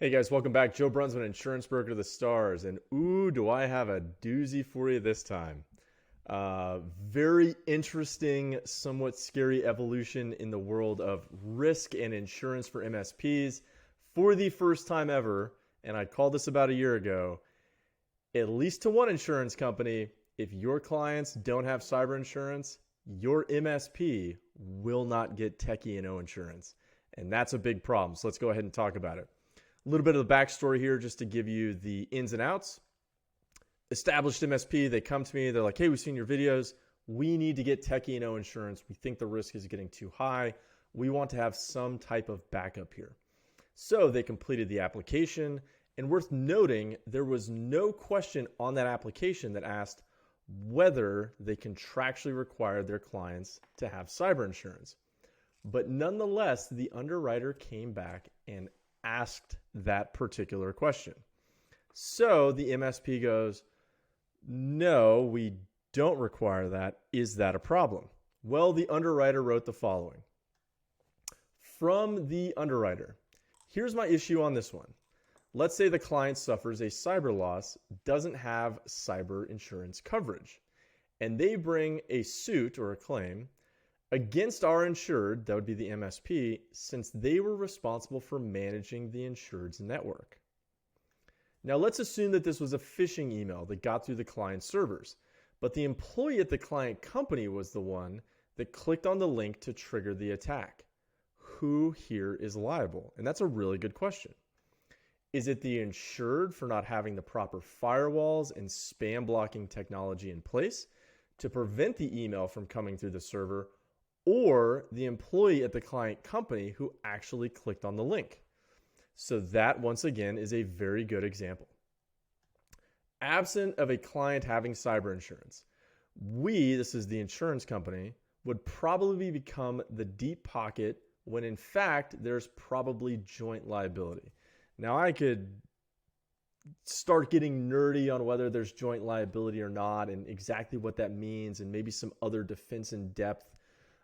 Hey guys, welcome back. Joe Brunsman, insurance broker to the stars. And ooh, do I have a doozy for you this time. Very interesting, somewhat scary evolution in the world of risk and insurance for MSPs for the first time ever. And I called this about a year ago. At least to one insurance company, if your clients don't have cyber insurance, your MSP will not get Tech E&O insurance. And that's a big problem. So let's go ahead and talk about it. A little bit of the backstory here just to give you the ins and outs. Established MSP, they come to me, they're like, hey, we've seen your videos. We need to get Tech E&O insurance. We think the risk is getting too high. We want to have some type of backup here. So they completed the application, and worth noting, there was no question on that application that asked whether they contractually required their clients to have cyber insurance. But nonetheless, the underwriter came back and asked that particular question. So the MSP goes, no, we don't require that. Is that a problem? Well, the underwriter wrote the following. From the underwriter, here's my issue on this one. Let's say the client suffers a cyber loss, doesn't have cyber insurance coverage, and they bring a suit or a claim against our insured, that would be the MSP, since they were responsible for managing the insured's network. Now let's assume that this was a phishing email that got through the client's servers, but the employee at the client company was the one that clicked on the link to trigger the attack. Who here is liable? And that's a really good question. Is it the insured for not having the proper firewalls and spam blocking technology in place to prevent the email from coming through the server, or the employee at the client company who actually clicked on the link? So that, once again, is a very good example. Absent of a client having cyber insurance, this is the insurance company, would probably become the deep pocket when in fact there's probably joint liability. Now I could start getting nerdy on whether there's joint liability or not and exactly what that means and maybe some other defense in depth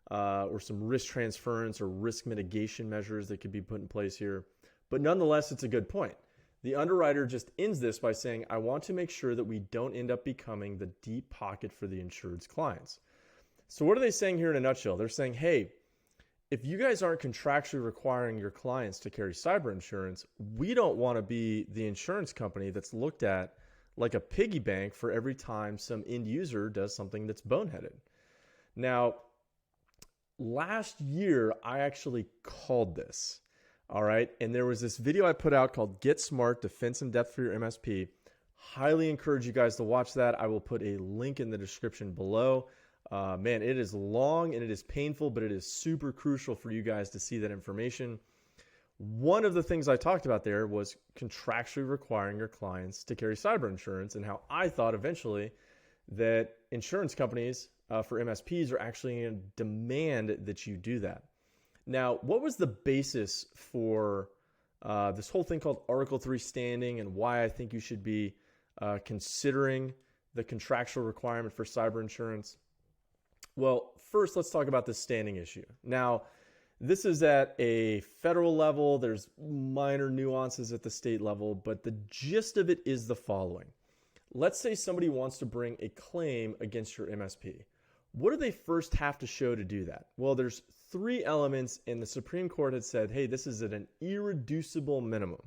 or some risk transference or risk mitigation measures that could be put in place here. But nonetheless, it's a good point. The underwriter just ends this by saying, I want to make sure that we don't end up becoming the deep pocket for the insured's clients. So what are they saying here in a nutshell? They're saying, hey, if you guys aren't contractually requiring your clients to carry cyber insurance, we don't want to be the insurance company that's looked at like a piggy bank for every time some end user does something that's boneheaded. Now, last year, I actually called this. All right. And there was this video I put out called Get Smart, Defense in Depth for Your MSP. Highly encourage you guys to watch that. I will put a link in the description below. Man, it is long and it is painful, but it is super crucial for you guys to see that information. One of the things I talked about there was contractually requiring your clients to carry cyber insurance and how I thought eventually that insurance companies for MSPs are actually going to demand that you do that. Now, what was the basis for this whole thing called Article 3 standing and why I think you should be considering the contractual requirement for cyber insurance? Well, first, let's talk about this standing issue. Now, this is at a federal level. There's minor nuances at the state level, but the gist of it is the following. Let's say somebody wants to bring a claim against your MSP. What do they first have to show to do that? Well, there's 3 elements, and the Supreme Court had said, hey, this is at an irreducible minimum.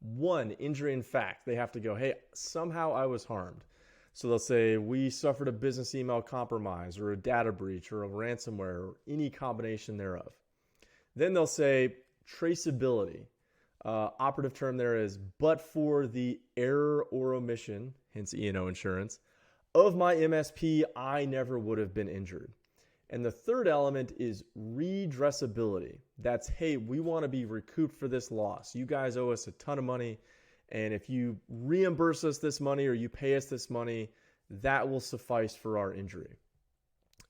1, injury in fact. They have to go, hey, somehow I was harmed. So they'll say, we suffered a business email compromise or a data breach or a ransomware or any combination thereof. Then they'll say traceability. Operative term there is, but for the error or omission, hence E&O insurance, of my MSP, I never would have been injured. And the third element is redressability. That's, hey, we want to be recouped for this loss. You guys owe us a ton of money. And if you reimburse us this money or you pay us this money, that will suffice for our injury.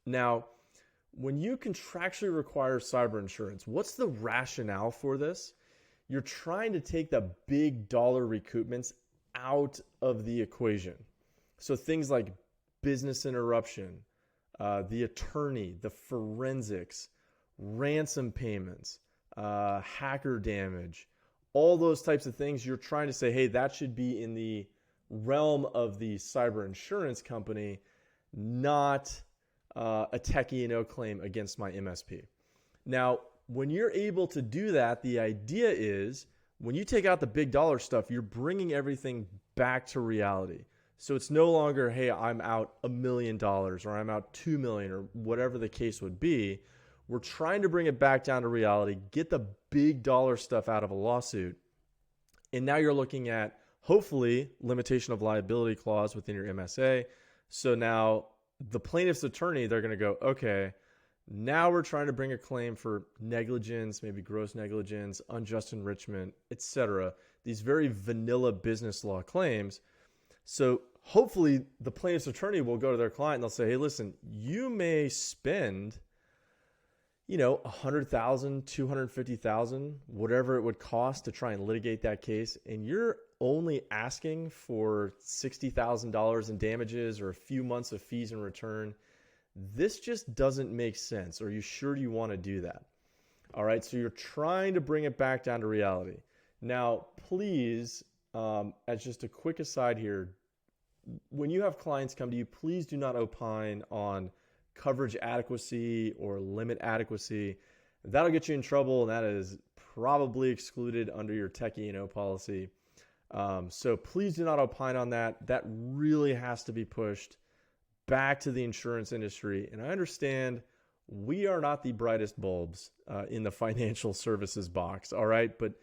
Now, when you contractually require cyber insurance, what's the rationale for this? You're trying to take the big dollar recoupments out of the equation. So things like business interruption, the attorney, the forensics, ransom payments, hacker damage, all those types of things, you're trying to say, hey, that should be in the realm of the cyber insurance company, not a Tech E&O claim against my MSP. Now, when you're able to do that, the idea is when you take out the big dollar stuff, you're bringing everything back to reality. So it's no longer, hey, I'm out $1 million or I'm out $2 million or whatever the case would be. We're trying to bring it back down to reality, get the big dollar stuff out of a lawsuit. And now you're looking at, hopefully, limitation of liability clause within your MSA. So now the plaintiff's attorney, they're going to go, okay, now we're trying to bring a claim for negligence, maybe gross negligence, unjust enrichment, etc. These very vanilla business law claims. So hopefully the plaintiff's attorney will go to their client and they'll say, hey, listen, you may spend, $100,000, $250,000, whatever it would cost to try and litigate that case, and you're only asking for $60,000 in damages or a few months of fees in return. This just doesn't make sense. Are you sure you want to do that? All right, so you're trying to bring it back down to reality. Now, please, as just a quick aside here, when you have clients come to you, please do not opine on coverage adequacy or limit adequacy. That'll get you in trouble, and that is probably excluded under your Tech E&O policy. So please do not opine on that. That really has to be pushed back to the insurance industry. And I understand we are not the brightest bulbs in the financial services box, all right? But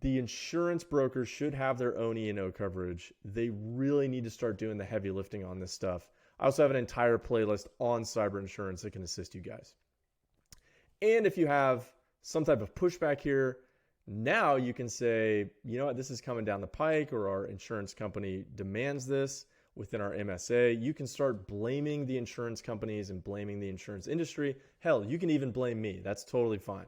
the insurance brokers should have their own E&O coverage. They really need to start doing the heavy lifting on this stuff. I also have an entire playlist on cyber insurance that can assist you guys. And if you have some type of pushback here, now you can say, you know what, this is coming down the pike, or our insurance company demands this within our MSA. You can start blaming the insurance companies and blaming the insurance industry. Hell, you can even blame me. That's totally fine.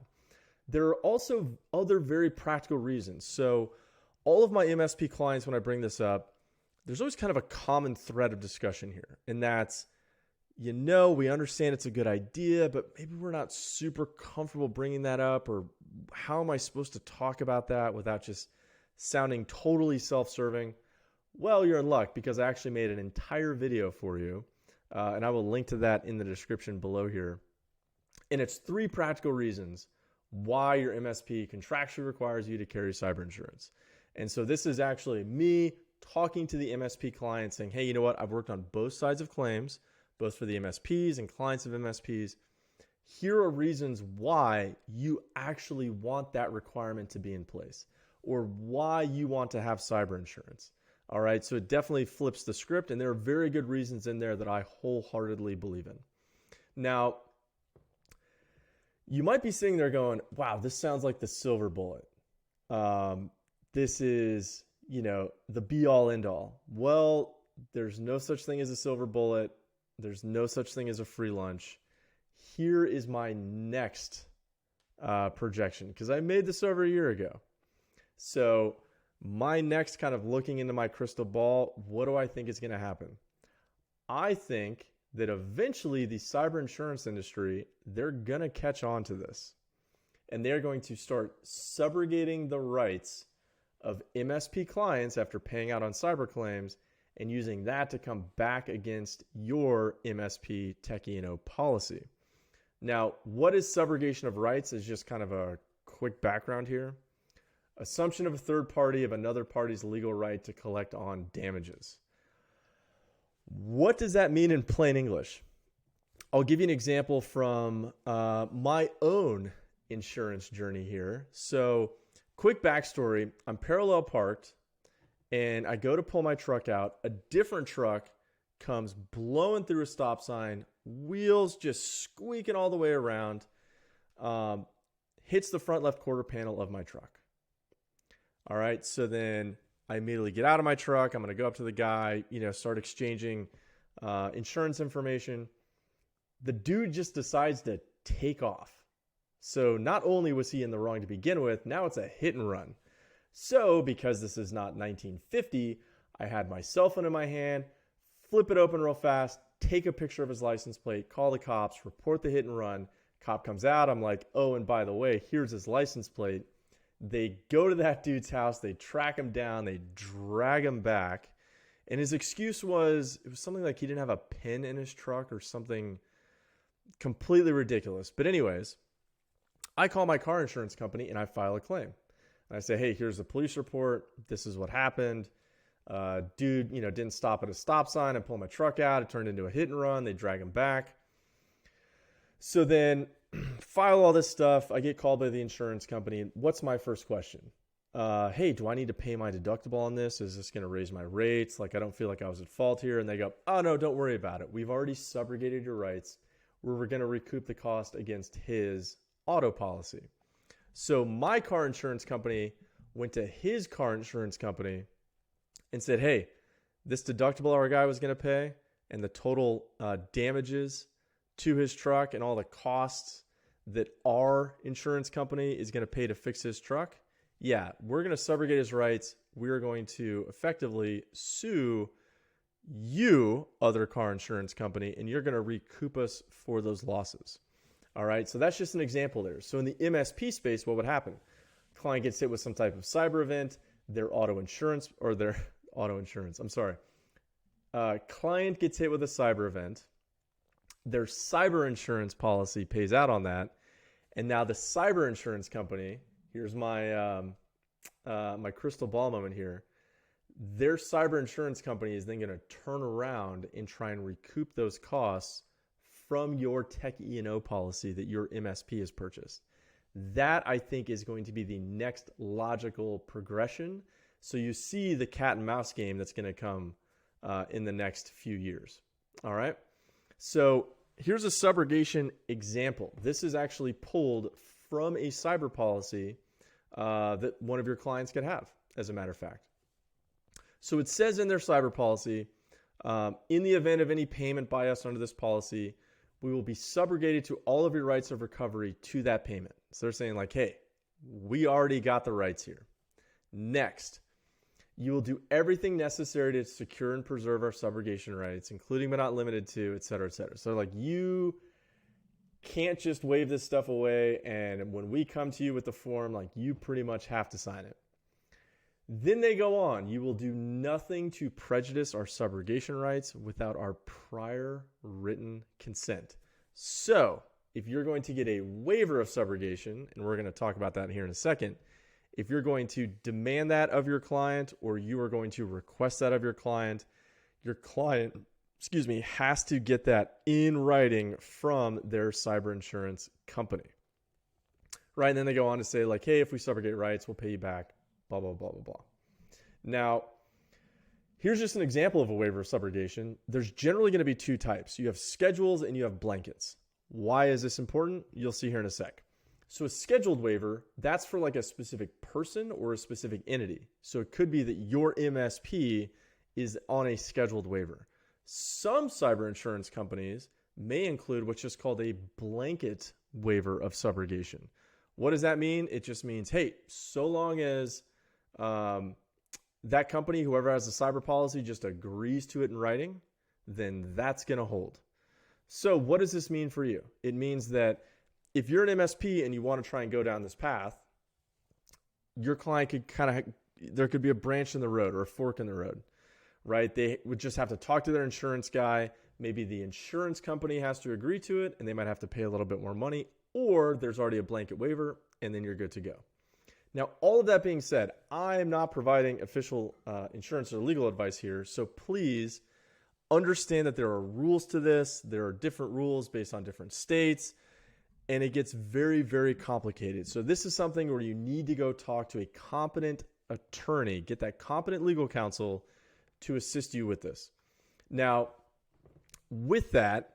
There are also other very practical reasons. So all of my MSP clients, when I bring this up, there's always kind of a common thread of discussion here. And that's, we understand it's a good idea, but maybe we're not super comfortable bringing that up, or how am I supposed to talk about that without just sounding totally self-serving? Well, you're in luck, because I actually made an entire video for you, and I will link to that in the description below here. And it's 3 practical reasons why your MSP contractually requires you to carry cyber insurance. And so this is actually me talking to the MSP client saying, hey, you know what? I've worked on both sides of claims, both for the MSPs and clients of MSPs. Here are reasons why you actually want that requirement to be in place, or why you want to have cyber insurance. All right, so it definitely flips the script, and there are very good reasons in there that I wholeheartedly believe in. Now, you might be sitting there going, wow, this sounds like the silver bullet. This is, the be-all, end-all. Well, there's no such thing as a silver bullet. There's no such thing as a free lunch. Here is my next projection, because I made this over a year ago. So my next kind of looking into my crystal ball, what do I think is going to happen? I think that eventually the cyber insurance industry, they're going to catch on to this. And they're going to start subrogating the rights of MSP clients after paying out on cyber claims, and using that to come back against your MSP Tech E&O policy. Now, what is subrogation of rights is just kind of a quick background here. Assumption of a third party of another party's legal right to collect on damages. What does that mean in plain English? I'll give you an example from my own insurance journey here. So, quick backstory, I'm parallel parked, and I go to pull my truck out. A different truck comes blowing through a stop sign, wheels just squeaking all the way around, hits the front left quarter panel of my truck. All right, so then I immediately get out of my truck. I'm going to go up to the guy, start exchanging insurance information. The dude just decides to take off. So not only was he in the wrong to begin with, now it's a hit and run. So because this is not 1950, I had my cell phone in my hand, flip it open real fast, take a picture of his license plate, call the cops, report the hit and run. Cop comes out. I'm like, oh, and by the way, here's his license plate. They go to that dude's house, they track him down, they drag him back. And his excuse was, it was something like he didn't have a pin in his truck or something completely ridiculous. But anyways, I call my car insurance company and I file a claim. And I say, hey, here's the police report. This is what happened. Dude, didn't stop at a stop sign. I pull my truck out. It turned into a hit and run. They drag him back. So then file all this stuff. I get called by the insurance company. What's my first question? Hey, do I need to pay my deductible on this? Is this going to raise my rates? Like, I don't feel like I was at fault here. And they go, oh, no, don't worry about it. We've already subrogated your rights. We're going to recoup the cost against his auto policy. So my car insurance company went to his car insurance company and said, hey, this deductible our guy was going to pay and the total damages to his truck and all the costs that our insurance company is going to pay to fix his truck, yeah, we're going to subrogate his rights. We're going to effectively sue you, other car insurance company, and you're going to recoup us for those losses. All right, so that's just an example there. So in the MSP space, what would happen? Client gets hit with some type of cyber event, client gets hit with a cyber event, their cyber insurance policy pays out on that, and now the cyber insurance company, here's my my crystal ball moment here, their cyber insurance company is then going to turn around and try and recoup those costs from your Tech E&O policy that your MSP has purchased. That, I think, is going to be the next logical progression. So you see the cat and mouse game that's going to come in the next few years. All right. So here's a subrogation example. This is actually pulled from a cyber policy that one of your clients could have, as a matter of fact. So it says in their cyber policy, in the event of any payment by us under this policy, we will be subrogated to all of your rights of recovery to that payment. So they're saying like, hey, we already got the rights here. Next, you will do everything necessary to secure and preserve our subrogation rights, including but not limited to, et cetera, et cetera. So like, you can't just wave this stuff away. And when we come to you with the form, like, you pretty much have to sign it. Then they go on, you will do nothing to prejudice our subrogation rights without our prior written consent. So if you're going to get a waiver of subrogation, and we're going to talk about that here in a second, if you're going to demand that of your client or you are going to request that of your client has to get that in writing from their cyber insurance company. Right? And then they go on to say like, hey, if we subrogate rights, we'll pay you back. Blah, blah, blah, blah, blah. Now, here's just an example of a waiver of subrogation. There's generally going to be two types. You have schedules and you have blankets. Why is this important? You'll see here in a sec. So a scheduled waiver, that's for like a specific person or a specific entity. So it could be that your MSP is on a scheduled waiver. Some cyber insurance companies may include what's just called a blanket waiver of subrogation. What does that mean? It just means, hey, so long as that company, whoever has the cyber policy, just agrees to it in writing, then that's going to hold. So what does this mean for you? It means that if you're an MSP and you want to try and go down this path, your client could there could be a branch in the road or a fork in the road, right? They would just have to talk to their insurance guy. Maybe the insurance company has to agree to it and they might have to pay a little bit more money, or there's already a blanket waiver and then you're good to go. Now, all of that being said, I am not providing official insurance or legal advice here. So please understand that there are rules to this. There are different rules based on different states, and it gets very, very complicated. So this is something where you need to go talk to a competent attorney, get that competent legal counsel to assist you with this. Now, with that,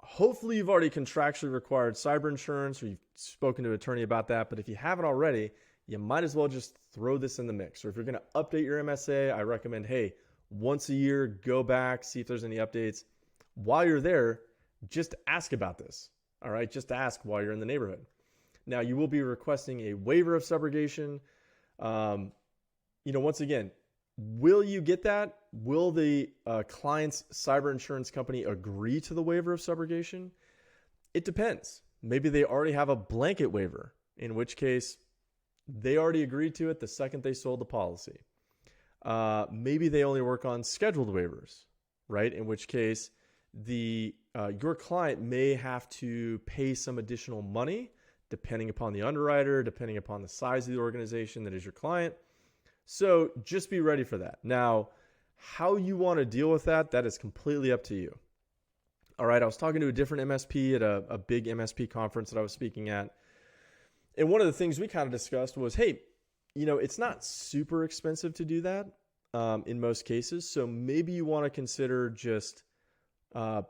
hopefully you've already contractually required cyber insurance or you've spoken to an attorney about that. But if you haven't already, you might as well just throw this in the mix. Or if you're going to update your MSA, I recommend, hey, once a year, go back, see if there's any updates. While you're there, just ask about this. All right, just ask while you're in the neighborhood. Now, you will be requesting a waiver of subrogation. Once again, will you get that? Will the client's cyber insurance company agree to the waiver of subrogation? It depends. Maybe they already have a blanket waiver, in which case They already agreed to it the second they sold the policy. Maybe they only work on scheduled waivers, right? In which case, your client may have to pay some additional money depending upon the underwriter, depending upon the size of the organization that is your client. So just be ready for that. Now, how you want to deal with that, that is completely up to you. All right, I was talking to a different MSP at a big MSP conference that I was speaking at. And one of the things we kind of discussed was, hey, it's not super expensive to do that in most cases. So maybe you want to consider just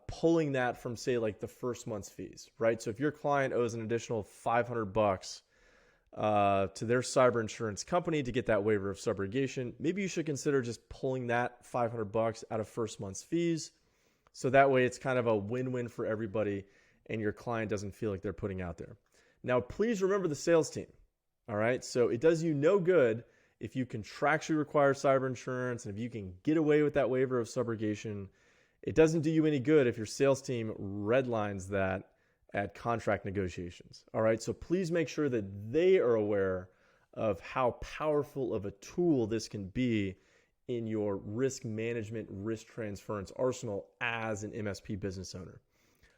pulling that from, say, like the first month's fees, right? So if your client owes an additional $500 to their cyber insurance company to get that waiver of subrogation, maybe you should consider just pulling that $500 out of first month's fees. So that way it's kind of a win-win for everybody and your client doesn't feel like they're putting out there. Now, please remember the sales team. All right. So it does you no good if you contractually require cyber insurance and if you can get away with that waiver of subrogation. It doesn't do you any good if your sales team redlines that at contract negotiations. All right. So please make sure that they are aware of how powerful of a tool this can be in your risk management, risk transference arsenal as an MSP business owner.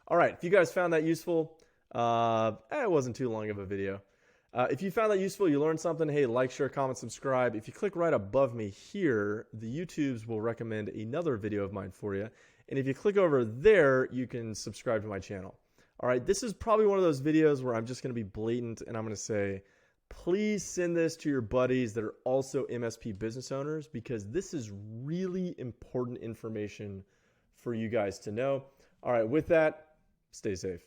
All right. If you guys found that useful, it wasn't too long of a video. If you found that useful, you learned something, hey, like, share, comment, subscribe. If you click right above me here, the YouTubes will recommend another video of mine for you. And if you click over there, you can subscribe to my channel. All right, this is probably one of those videos where I'm just going to be blatant and I'm going to say, please send this to your buddies that are also MSP business owners because this is really important information for you guys to know. All right, with that, stay safe.